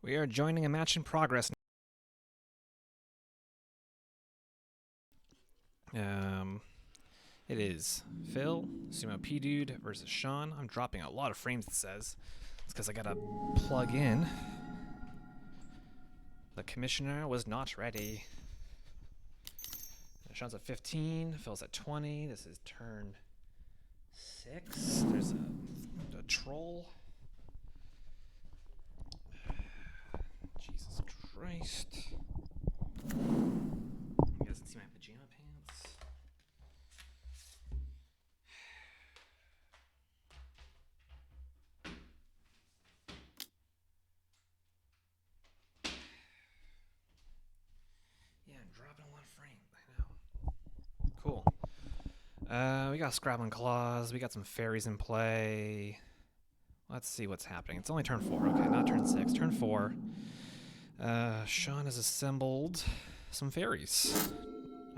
We are joining a match in progress. It is Phil, Sumo P Dude versus Shawn. I'm dropping a lot of frames, it says. It's because I gotta plug in. The commissioner was not ready. Shawn's at 15, Phil's at 20. This is turn 6. There's a troll. Jesus Christ. You guys can see my pajama pants. Yeah, I'm dropping a lot of frames. I know. Cool. We got Scrabbling Claws. We got some fairies in play. Let's see what's happening. It's only turn 4. Okay, not turn 6. Turn 4. Shawn has assembled some fairies.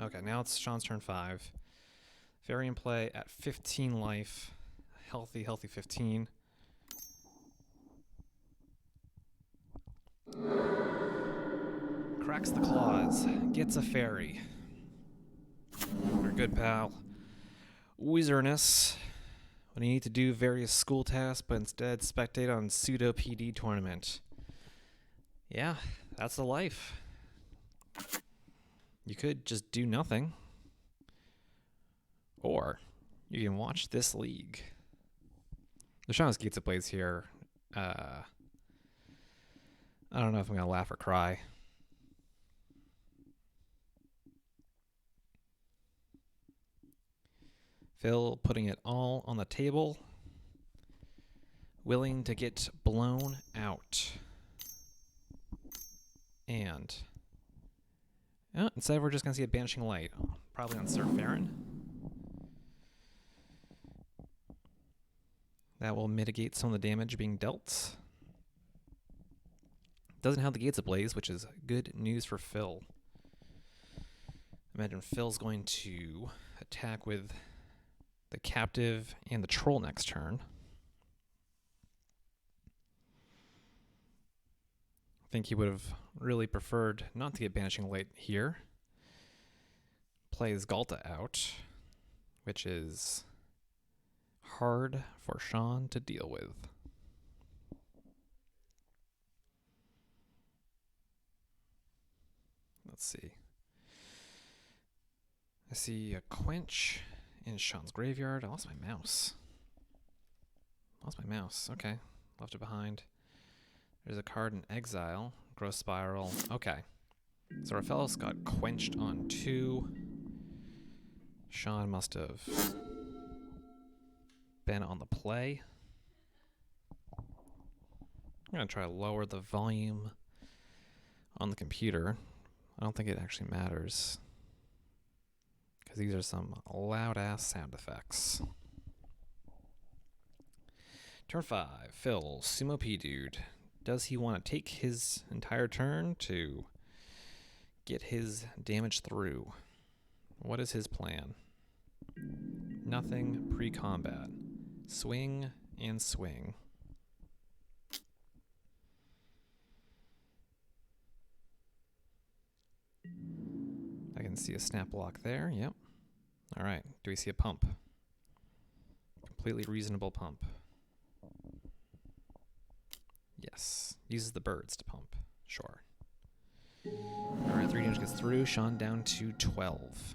Okay, now it's Shawn's turn 5. Fairy in play at 15 life. Healthy 15. Cracks the claws. Gets a fairy. Our good pal. Wizardness. When you need to do various school tasks, but instead spectate on pseudo PD tournament. Yeah, that's the life. You could just do nothing. Or you can watch this league. The Shawn's Gates of Blades here. I don't know if I'm going to laugh or cry. Phil putting it all on the table. Willing to get blown out. And instead we're just going to see a Banishing Light. Probably on Sir Farron. That will mitigate some of the damage being dealt. Doesn't have the Gates ablaze, which is good news for Phil. Imagine Phil's going to attack with the Captive and the Troll next turn. I think he would have really preferred not to get Banishing Light here. Plays Galta out, which is hard for Shawn to deal with. Let's see. I see a Quench in Shawn's graveyard. I lost my mouse. Okay. Left it behind. There's a card in exile. Growth Spiral. Okay. So Raphaelis got quenched on 2. Shawn must have been on the play. I'm going to try to lower the volume on the computer. I don't think it actually matters, because these are some loud-ass sound effects. Turn 5, Phil, Sumo P Dude. Does he want to take his entire turn to get his damage through? What is his plan? Nothing pre-combat. Swing and swing. I can see a snap block there, yep. All right, do we see a pump? Completely reasonable pump. Yes, uses the birds to pump, sure. All right, 3 damage gets through, Shawn down to 12.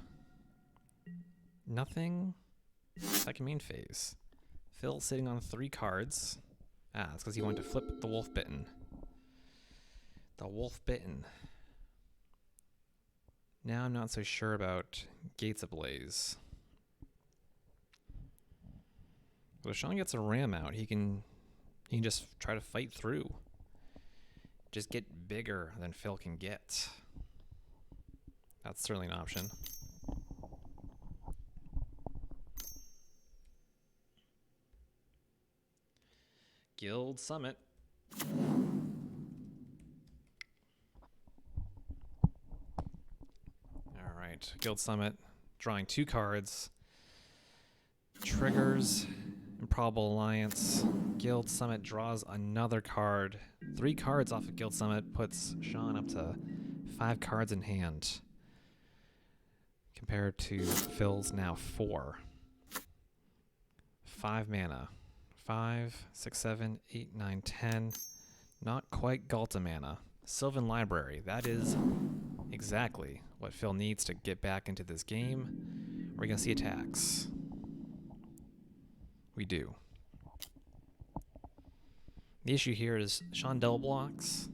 Nothing, second main phase. Phil sitting on 3 cards. It's because he wanted to flip the Wolf Bitten. The Wolf Bitten. Now I'm not so sure about Gates Ablaze. But if Shawn gets a ram out, he can just try to fight through. Just get bigger than Phil can get. That's certainly an option. Guild Summit. Alright, Guild Summit. Drawing 2 cards. Triggers. Improbable Alliance. Guild Summit draws another card. 3 cards off of Guild Summit puts Shawn up to 5 cards in hand. Compared to Phil's now 4. 5 mana. 5, 6, 7, 8, 9, 10. Not quite Galta mana. Sylvan Library. That is exactly what Phil needs to get back into this game. We're going to see attacks. We do. The issue here is Shawn double blocks.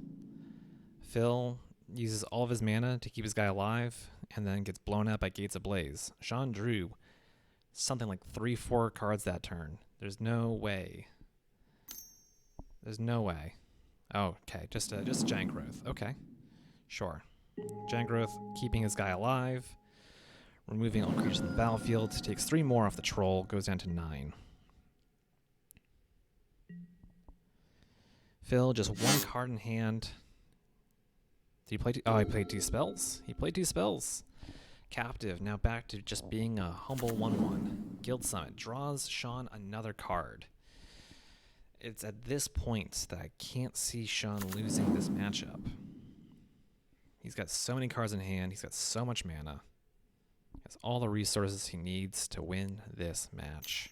Phil uses all of his mana to keep his guy alive and then gets blown out by Gates Ablaze. Shawn drew something like 3-4 cards that turn. There's no way. There's no way. Oh, okay. Just a Giant Growth. Okay. Sure. Giant Growth keeping his guy alive. Removing all creatures in the battlefield. Takes 3 more off the troll. Goes down to 9. Phil, just 1 card in hand. Did he play oh, he played 2 spells. He played 2 spells. Captive, now back to just being a humble 1/1. Guild Summit draws Shawn another card. It's at this point that I can't see Shawn losing this matchup. He's got so many cards in hand. He's got so much mana. He has all the resources he needs to win this match.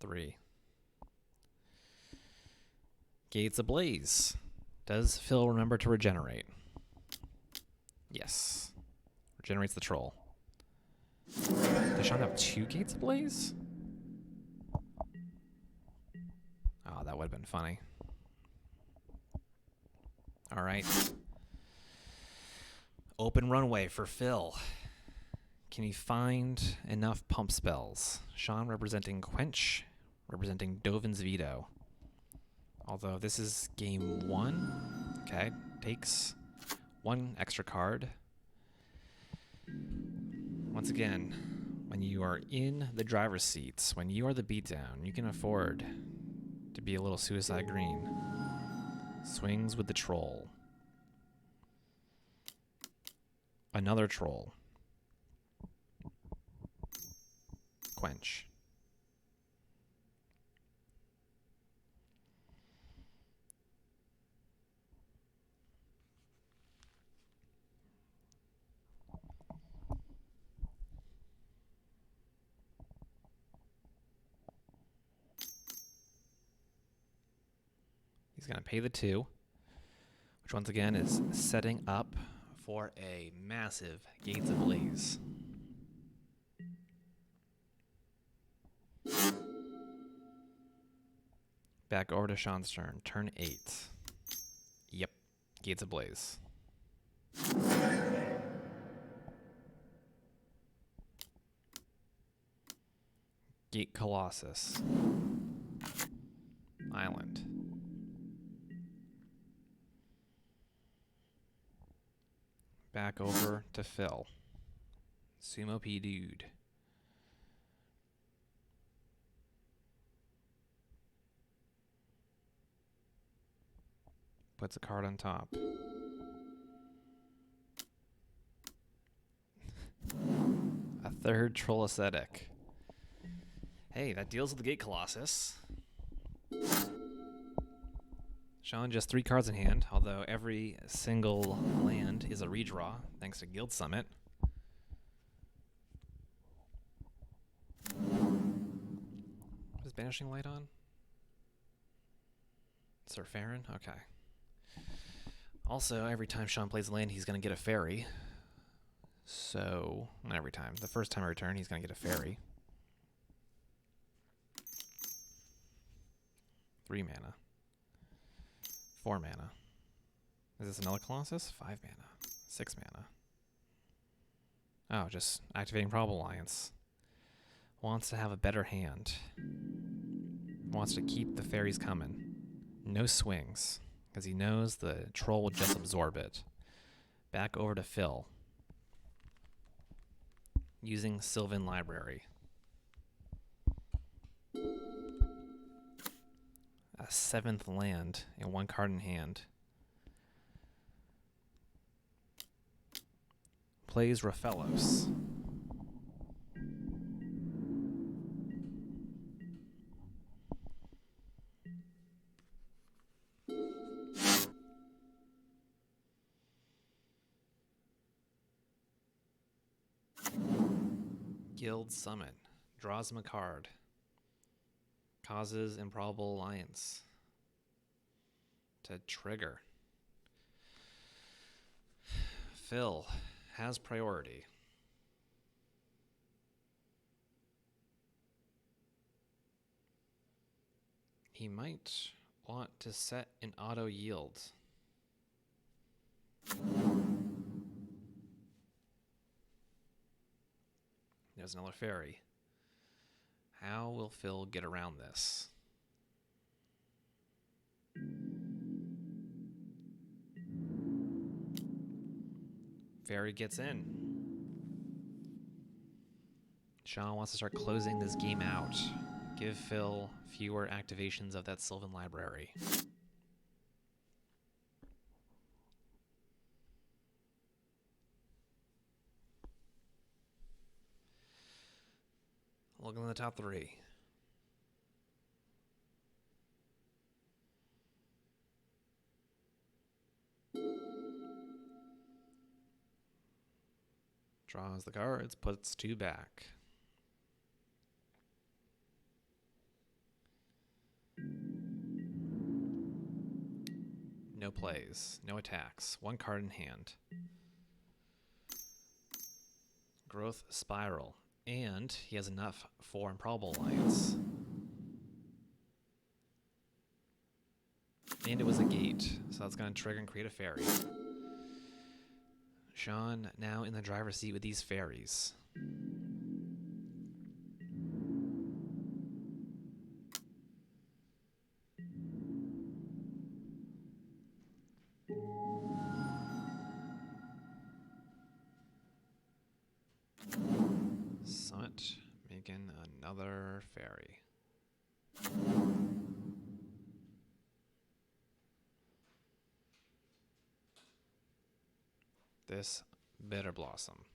3. Gates Ablaze. Does Phil remember to regenerate? Yes. Regenerates the troll. Does Shawn have 2 Gates Ablaze? Oh, that would have been funny. All right. Open runway for Phil. Can he find enough pump spells? Shawn representing Quench, representing Dovin's Veto. Although this is game 1. Okay, takes 1 extra card. Once again, when you are in the driver's seats, when you are the beatdown, you can afford to be a little suicide green. Swings with the troll. Another troll. Quench. He's going to pay the 2, which once again is setting up for a massive Gates Ablaze. Back over to Shawn's turn. Turn 8. Yep. Gates Ablaze. Gate Colossus. Island. Back over to Phil. Sumo P Dude. Puts a card on top. A 3rd Troll Ascetic. Hey, that deals with the Gate Colossus. Shawn just 3 cards in hand, although every single land is a redraw, thanks to Guild Summit. Is Banishing Light on? Sir Farron? Okay. Also, every time Shawn plays a land, he's going to get a fairy. So, not every time. The first time I return, he's going to get a fairy. 3 mana. 4 mana. Is this another Colossus? 5 mana. 6 mana. Oh, just activating Probable Alliance. Wants to have a better hand. Wants to keep the fairies coming. No swings, because he knows the troll will just absorb it. Back over to Phil. Using Sylvan Library. A 7th land and 1 card in hand. Plays Raphaelos. Guild Summit. Draws him a card. Causes Improbable Alliance to trigger. Phil has priority. He might want to set an auto yield. There's another fairy. How will Phil get around this? Fairy gets in. Shawn wants to start closing this game out. Give Phil fewer activations of that Sylvan Library. Looking at the top three. Draws the cards, puts 2 back. No plays, no attacks, 1 card in hand. Growth Spiral, and he has enough for Improbable Alliance. And it was a gate, so that's going to trigger and create a fairy. Shawn now in the driver's seat with these fairies. Summit making another fairy. This Bitter Blossom.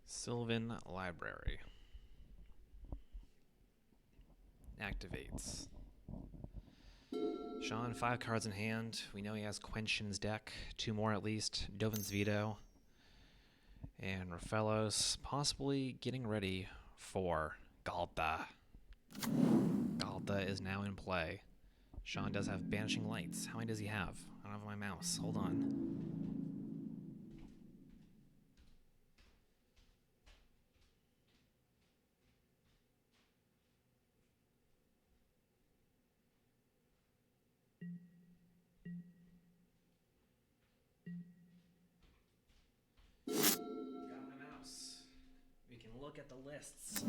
Sylvan Library. Activates. Shawn, 5 cards in hand. We know he has Quench in his deck. 2 more at least. Dovin's Veto. And Rafellos possibly getting ready for Galta. Galta is now in play. Shawn does have Banishing Lights. How many does he have? I don't have my mouse. Hold on. We can look at the lists.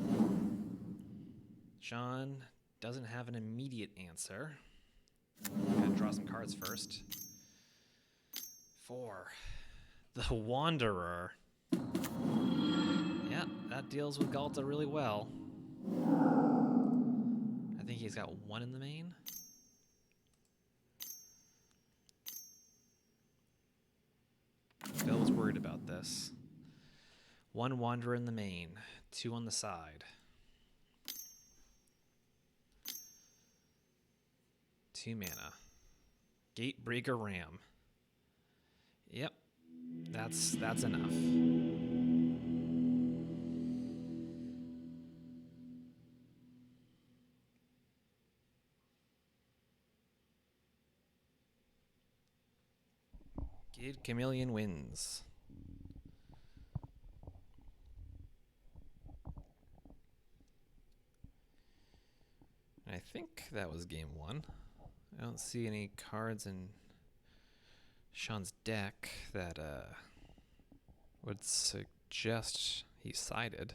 Shawn doesn't have an immediate answer. Gotta draw some cards first. 4. The Wanderer. Yeah, that deals with Galta really well. I think he's got 1 in the main. Phil was worried about this. 1 Wanderer in the main, 2 on the side. 2 mana. Gatebreaker Ram. Yep, that's enough. Kid Chameleon wins. I think that was game 1. I don't see any cards in Shawn's deck that would suggest he sided.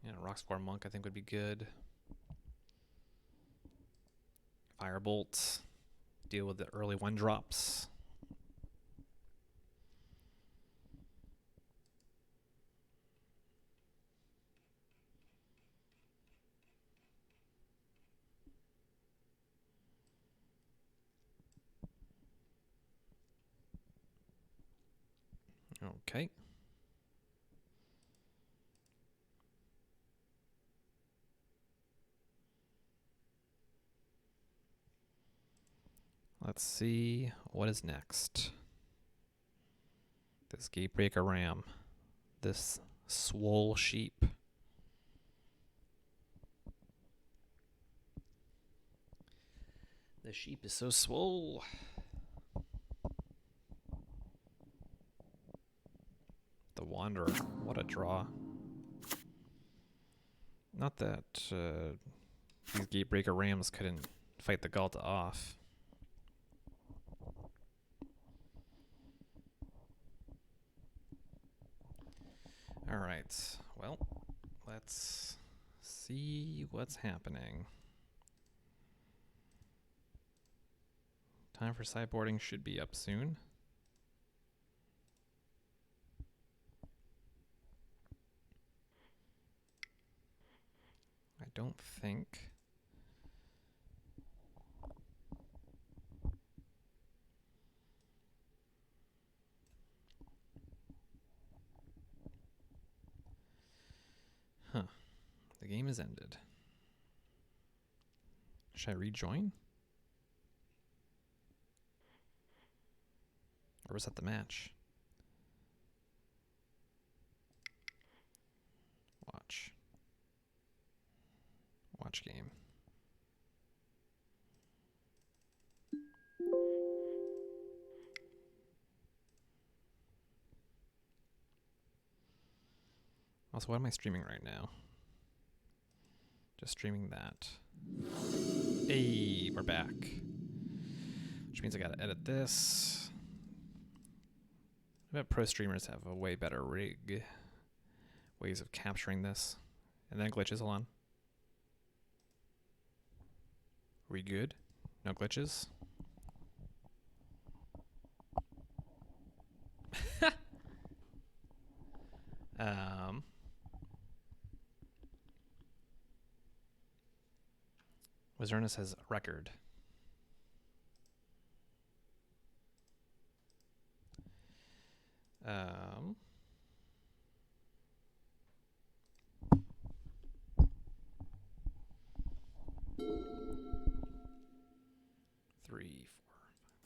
Yeah, Rockspore Monk I think would be good. Firebolt. Deal with the early 1-drops. Okay. Let's see what is next. This Gatebreaker Ram. This swole sheep. The sheep is so swole. The Wanderer. What a draw. Not that these Gatebreaker Rams couldn't fight the Galta off. Alright, well, let's see what's happening. Time for sideboarding should be up soon. I don't think. Huh. The game is ended. Should I rejoin? Or was that the match? Watch. Watch game. Also, what am I streaming right now? Just streaming that. Hey, we're back. Which means I gotta edit this. I bet pro streamers have a way better rig. Ways of capturing this. And then glitches, hold on. We good? No glitches? Wizardness has record. Three, four, five.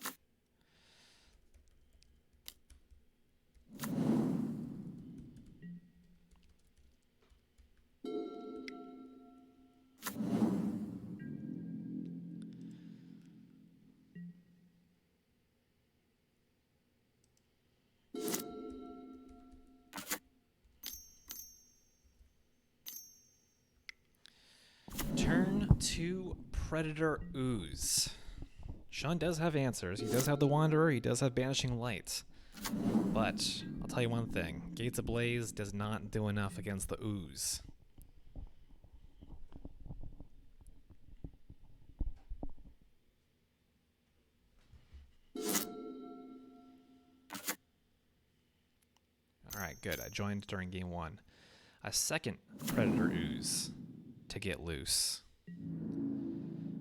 Turn to Predator Ooze. Shawn does have answers. He does have the Wanderer. He does have Banishing Light. But I'll tell you one thing. Gates Ablaze does not do enough against the Ooze. Alright, good. I joined during game one. A second Predator Ooze to get loose.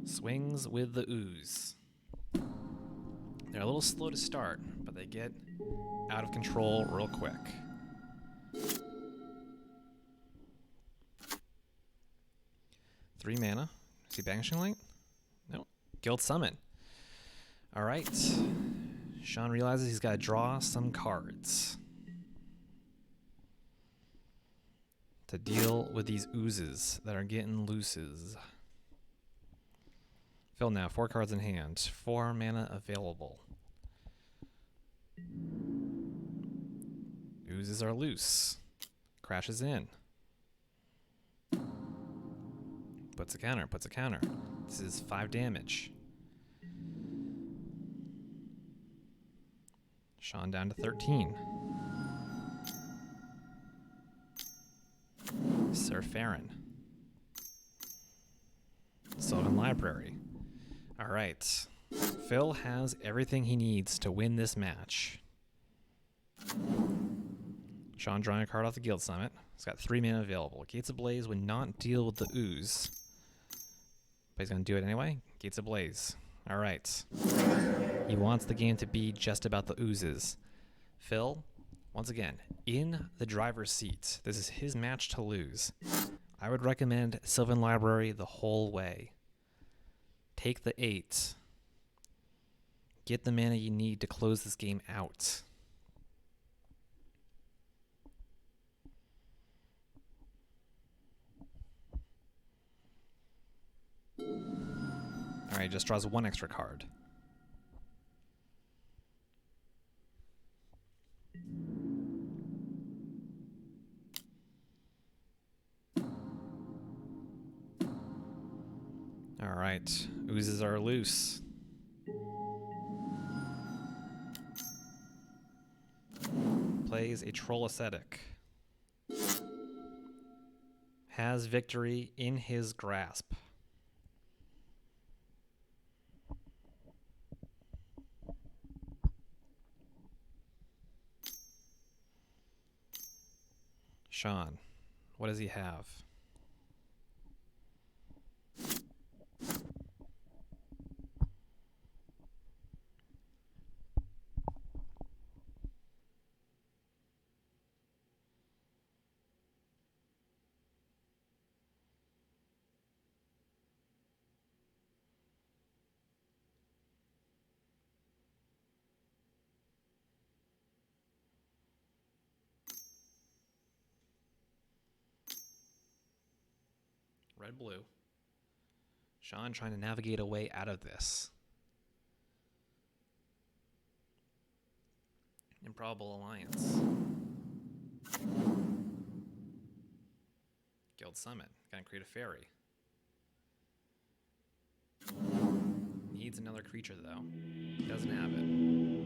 Swings with the Ooze. They're a little slow to start, but they get out of control real quick. 3 mana. Is he Banishing Light? Nope. Guild Summon. Alright. Shawn realizes he's got to draw some cards to deal with these oozes that are getting looses. Fill now, 4 cards in hand, 4 mana available. Oozes are loose. Crashes in. Puts a counter, puts a counter. This is 5 damage. Shawn down to 13. Sir Farron. Sylvan Library. Alright. Phil has everything he needs to win this match. Shawn drawing a card off the Guild Summit. He's got 3 mana available. Gates Ablaze would not deal with the ooze. But he's going to do it anyway. Gates Ablaze. Alright. He wants the game to be just about the oozes. Phil, once again, in the driver's seat. This is his match to lose. I would recommend Sylvan Library the whole way. Take the 8. Get the mana you need to close this game out. Alright, just draws one extra card. Alright, oozes are loose. Plays a Troll Ascetic. Has victory in his grasp. Shawn, what does he have? Red-blue. Shawn trying to navigate a way out of this. Improbable Alliance. Guild Summit. Gonna create a fairy. Needs another creature though. Doesn't have it.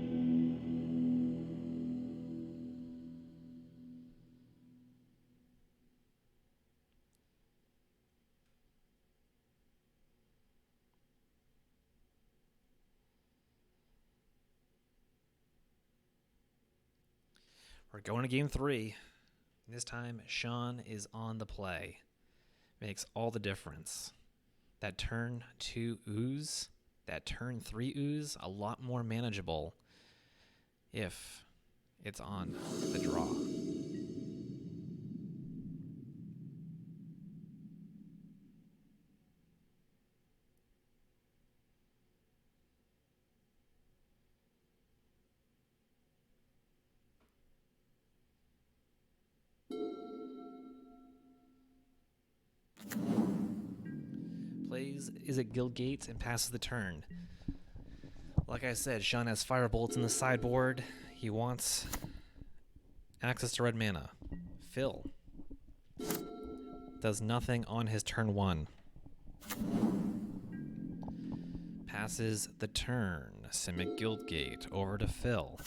We're going to game 3. This time, Shawn is on the play. Makes all the difference. That turn 2 ooze, that turn 3 ooze, a lot more manageable if it's on the draw. Plays Izzet Guildgate and passes the turn. Like I said, Shawn has Firebolts in the sideboard. He wants access to red mana. Phil does nothing on his turn 1. Passes the turn. Simic Guildgate over to Phil.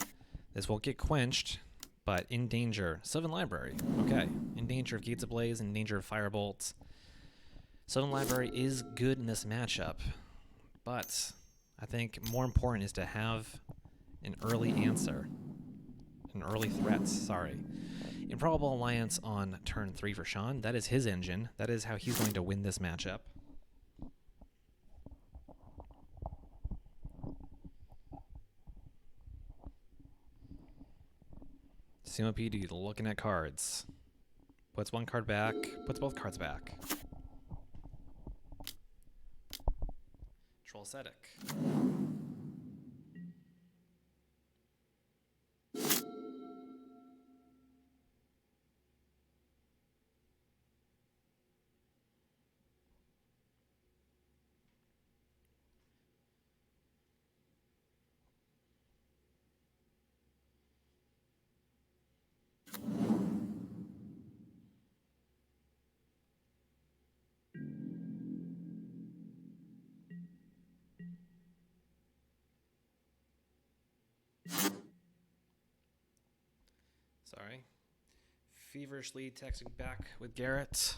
This won't get quenched, but in danger. Sylvan Library. Okay. In danger of Gates Ablaze, in danger of Firebolts. Sylvan Library is good in this matchup, but I think more important is to have an early answer. An early threat, sorry. Improbable Alliance on turn 3 for Shawn. That is his engine. That is how he's going to win this matchup. CMOPD looking at cards. Puts one card back, puts both cards back. Troll Ascetic. Sorry. Feverishly texting back with Garrett.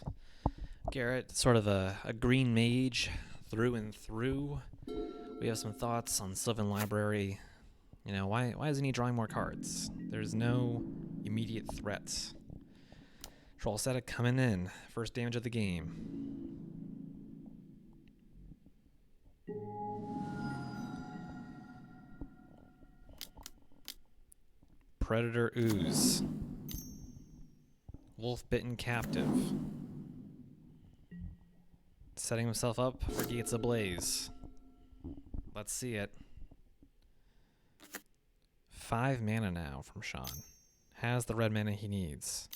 Garrett, sort of a green mage through and through. We have some thoughts on Sylvan Library. You know, why isn't he drawing more cards? There's no immediate threats. Troll Ascetic coming in. First damage of the game. Predator Ooze. Wolf-bitten captive. Setting himself up for Gates Ablaze. Let's see it. 5 mana now from Shawn. Has the red mana he needs.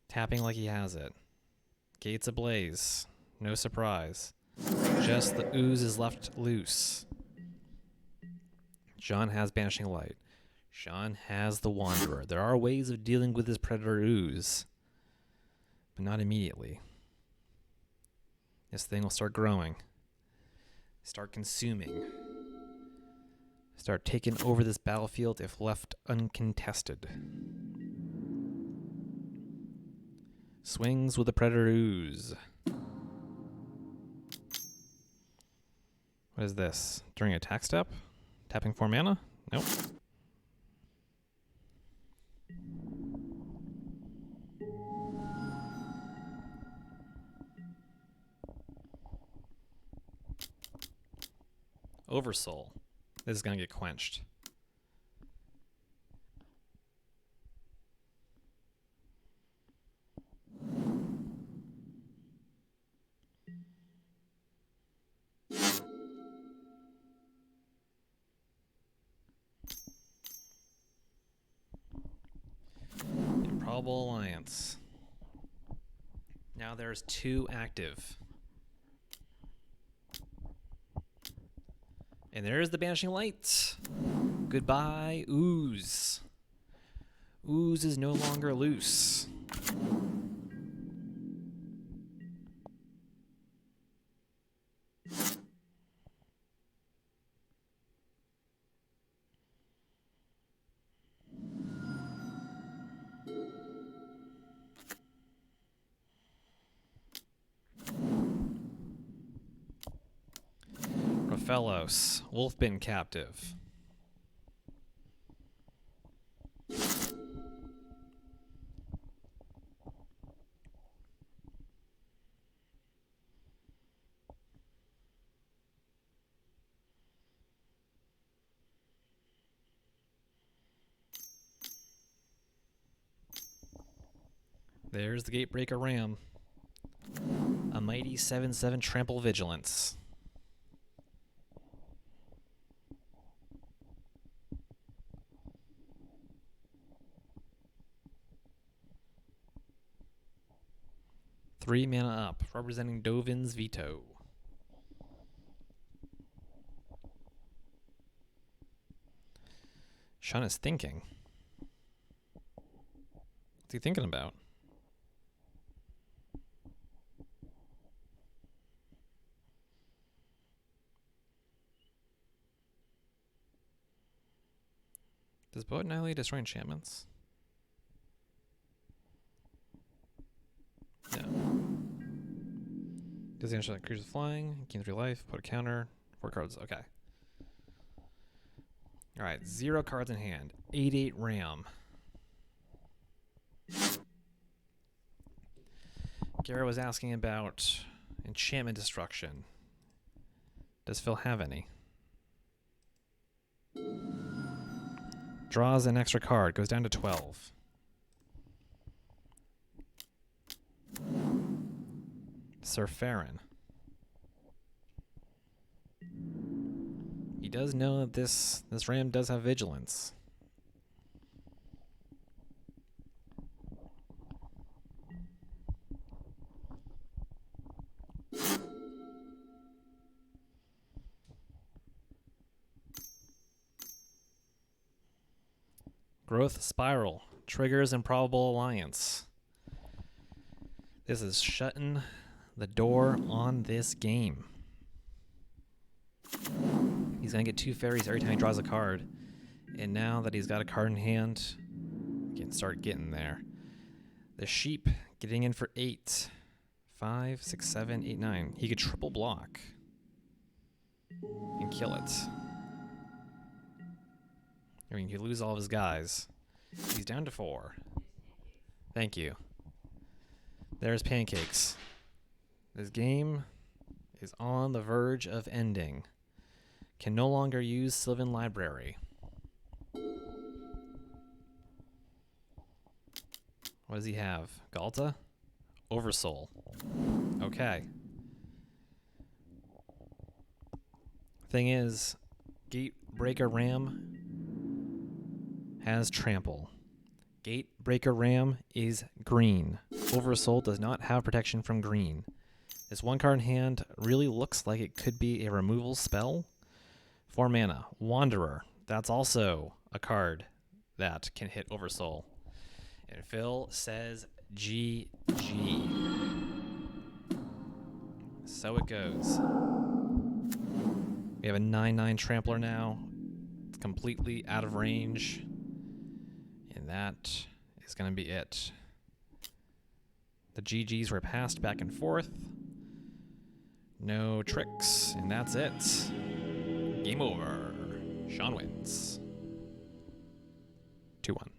Tapping like he has it. Gates ablaze. No surprise. Just the ooze is left loose. Shawn has Banishing Light. Shawn has the Wanderer. There are ways of dealing with this Predator ooze, but not immediately. This thing will start growing. Start consuming. Start taking over this battlefield if left uncontested. Swings with the Predator ooze. What is this? During attack step? Tapping 4 mana? Nope. Oversoul. This is going to get quenched. Improbable Alliance. Now there's 2 active. And there's the Banishing Light. Goodbye, ooze. Ooze is no longer loose. Fellows, Wolfbin captive. There's the Gatebreaker Ram. A mighty 7/7 Trample Vigilance. Three mana up, representing Dovin's Veto. Shawn is thinking. What's he thinking about? Does Boat Annihilate destroy enchantments? No. Does the answer creatures flying? Gain 3 life, put a counter, 4 cards. Okay. Alright, 0 cards in hand. 8/8 Ram. Garrett was asking about enchantment destruction. Does Phil have any? Draws an extra card, goes down to 12. Sir Farron. He does know that this ram does have vigilance. Growth Spiral triggers Improbable Alliance. This is shutting the door on this game. He's going to get 2 fairies every time he draws a card. And now that he's got a card in hand, he can start getting there. The sheep getting in for 8. 5, 6, 7, 8, 9. He could triple block and kill it. I mean, he could lose all of his guys. He's down to 4. Thank you. There's Pancakes. This game is on the verge of ending. Can no longer use Sylvan Library. What does he have? Galta? Oversoul. Okay. Thing is, Gatebreaker Ram has trample. Gatebreaker Ram is green. Oversoul does not have protection from green. This one card in hand really looks like it could be a removal spell. 4 mana. Wanderer. That's also a card that can hit Oversoul. And Phil says GG. So it goes. We have a 9/9 Trampler now. It's completely out of range. And that is going to be it. The GGs were passed back and forth. No tricks, and that's it. Game over. Shawn wins. 2-1.